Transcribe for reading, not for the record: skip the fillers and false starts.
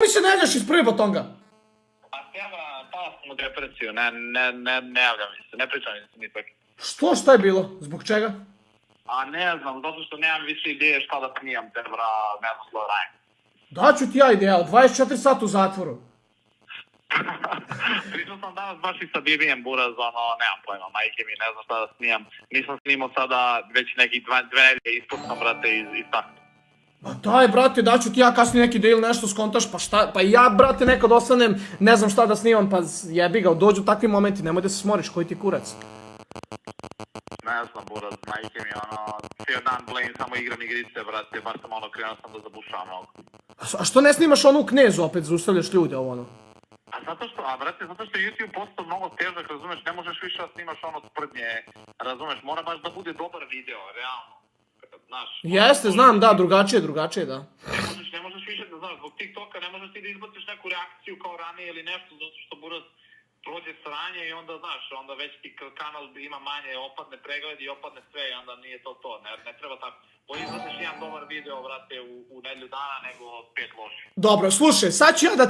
mi se ne javljaš iz prve batonga? A pala sam u depresiju, ne javljam mi se, ne pričam mi se nipak. Što, šta je bilo? Zbog čega? A ne znam, zato što nemam više ideje šta da snimam, te ne znam što da radim. Daću ti ja ideja, 24 sata u zatvoru. Pričao sam danas baš i sa Bibijem Buraz, nemam pojma, majke mi, ne znam šta da snimam. Nisam snimao sada već nekih 2 nedelje, ispod sam, brate, iz takta. Pa daj, brate, daću ti ja kasnije neki deal, nešto skontaš, pa šta, pa ja, brate, nekad ostanem, ne znam šta da snimam, pa jebi ga, dođu takvi momenti, nemoj da se smoriš, koji ti kurac. Ne znam, Buraz, majke mi, cijel dan blejim, samo igram igrice, brate, baš sam krenuo sam da zabušavam mnogo. A što ne snimaš onu Knezu opet, zaustavljaš ljude ovo Brate, zato što je YouTube postao mnogo težak, razumeš, ne možeš više da snimaš sprdnje, razumeš, mora baš da bude dobar video, realno, znaš. Jeste, znam, da, drugačije, da. Ne možeš više da, znaš, zbog TikToka ne možeš ti da izbaciš neku reakciju kao ranije ili nešto, zato što Buraz prođe sranje i onda, znaš, onda već ti kanal ima manje, opadne pregledi i opadne sve i onda nije to, ne treba tako. Bolje izbaciš jedan dobar video, brate, u nedelju dana nego 5 loših. Dobro, slušaj, sad ću ja da ti